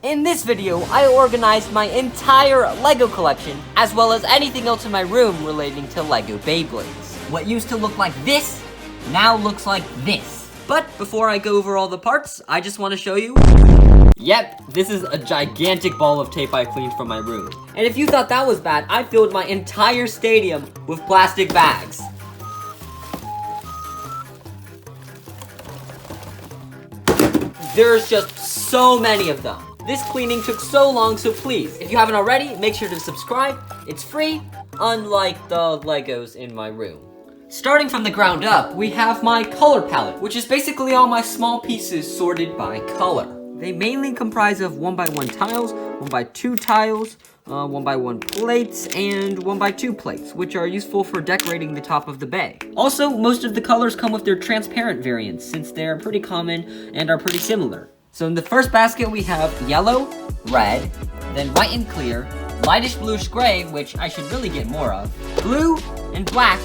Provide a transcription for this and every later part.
In this video, I organized my entire Lego collection, as well as anything else in my room relating to Lego Beyblades. What used to look like this, now looks like this. But before I go over all the parts, I just want to show you. Yep, this is a gigantic ball of tape I cleaned from my room. And if you thought that was bad, I filled my entire stadium with plastic bags. There's just so many of them. This cleaning took so long, so please, if you haven't already, make sure to subscribe. It's free, unlike the Legos in my room. Starting from the ground up, we have my color palette, which is basically all my small pieces sorted by color. They mainly comprise of 1x1 tiles, 1x2 tiles, 1x1 plates, and 1x2 plates, which are useful for decorating the top of the bay. Also, most of the colors come with their transparent variants, since they're pretty common and are pretty similar. So in the first basket, we have yellow, red, then white and clear, lightish bluish gray, which I should really get more of, blue and black,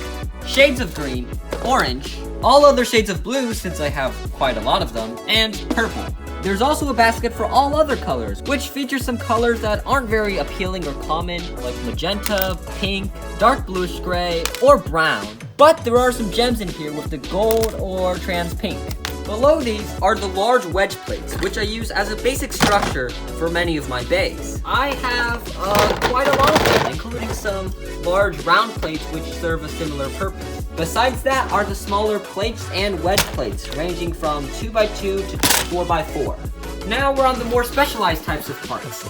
shades of green, orange, all other shades of blue since I have quite a lot of them, and purple. There's also a basket for all other colors, which features some colors that aren't very appealing or common, like magenta, pink, dark bluish gray, or brown. But there are some gems in here with the gold or trans pink. Below these are the large wedge plates, which I use as a basic structure for many of my bays. I have quite a lot of them, including some large round plates which serve a similar purpose. Besides that are the smaller plates and wedge plates, ranging from 2x2 to 4x4. Now we're on the more specialized types of parts.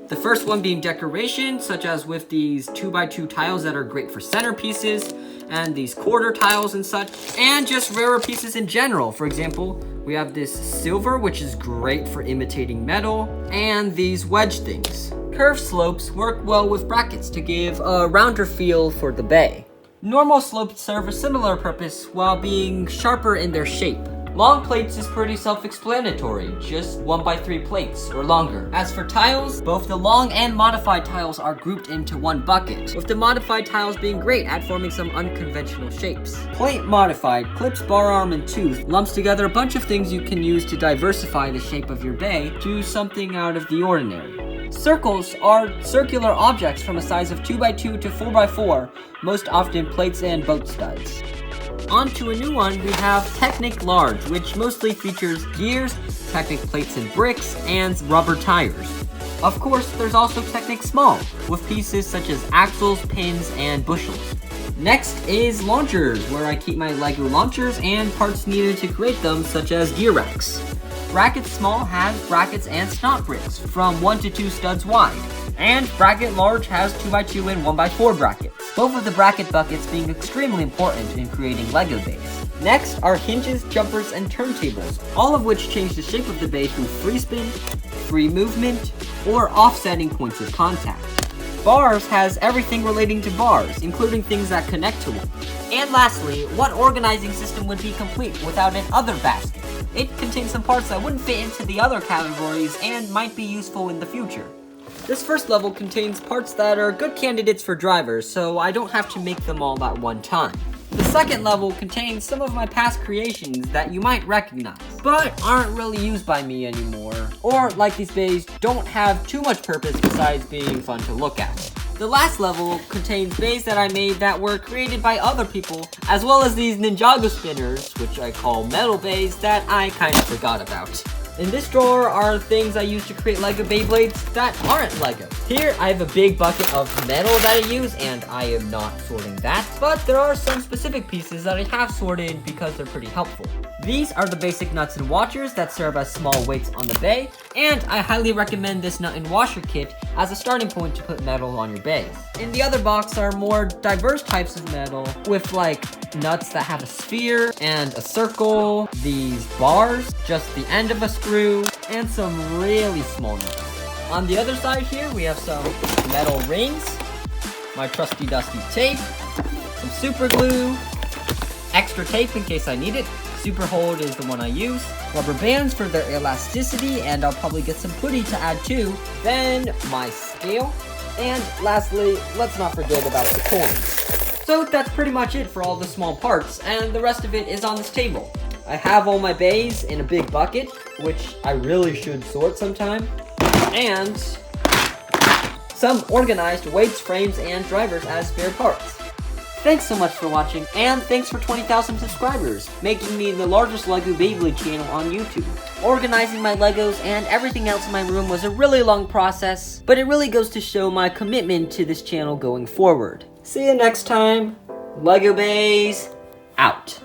The first one being decoration, such as with these 2x2 tiles that are great for centerpieces, and these quarter tiles and such, and just rarer pieces in general. For example, we have this silver, which is great for imitating metal, and these wedge things. Curved slopes work well with brackets to give a rounder feel for the bay. Normal slopes serve a similar purpose while being sharper in their shape. Long plates is pretty self-explanatory, just 1x3 plates or longer. As for tiles, both the long and modified tiles are grouped into one bucket, with the modified tiles being great at forming some unconventional shapes. Plate modified clips, bar arm, and tooth lumps together a bunch of things you can use to diversify the shape of your bay to something out of the ordinary. Circles are circular objects from a size of 2x2 to 4x4, most often plates and boat studs. On to a new one, we have Technic Large, which mostly features gears, Technic plates and bricks, and rubber tires. Of course, there's also Technic Small, with pieces such as axles, pins, and bushels. Next is launchers, where I keep my Lego launchers and parts needed to create them, such as gear racks. Bracket Small has brackets and snot bricks, from 1 to 2 studs wide. And Bracket Large has 2x2 and 1x4 brackets, both of the bracket buckets being extremely important in creating Lego bays. Next are hinges, jumpers, and turntables, all of which change the shape of the bay through free spin, free movement, or offsetting points of contact. Bars has everything relating to bars, including things that connect to them. And lastly, what organizing system would be complete without an other basket? It contains some parts that wouldn't fit into the other categories and might be useful in the future. This first level contains parts that are good candidates for drivers, so I don't have to make them all at one time. The second level contains some of my past creations that you might recognize, but aren't really used by me anymore, or like these bays, don't have too much purpose besides being fun to look at. The last level contains bays that I made that were created by other people, as well as these Ninjago spinners, which I call metal bays, that I kind of forgot about. In this drawer are things I use to create Lego Beyblades that aren't Lego. Here I have a big bucket of metal that I use, and I am not sorting that, but there are some specific pieces that I have sorted because they're pretty helpful. These are the basic nuts and washers that serve as small weights on the bay, and I highly recommend this nut and washer kit as a starting point to put metal on your bays. In the other box are more diverse types of metal with like nuts that have a sphere and a circle, these bars, just the end of a screw, and some really small nuts. On the other side here, we have some metal rings, my trusty dusty tape, some super glue, extra tape in case I need it. Super hold is the one I use. Rubber bands for their elasticity, and I'll probably get some putty to add too. Then my scale. And lastly, let's not forget about the coins. So that's pretty much it for all the small parts, and the rest of it is on this table. I have all my bays in a big bucket, which I really should sort sometime, and some organized weights, frames, and drivers as spare parts. Thanks so much for watching, and thanks for 20,000 subscribers, making me the largest Lego Beyblade channel on YouTube. Organizing my Legos and everything else in my room was a really long process, but it really goes to show my commitment to this channel going forward. See you next time. Legobeyz out.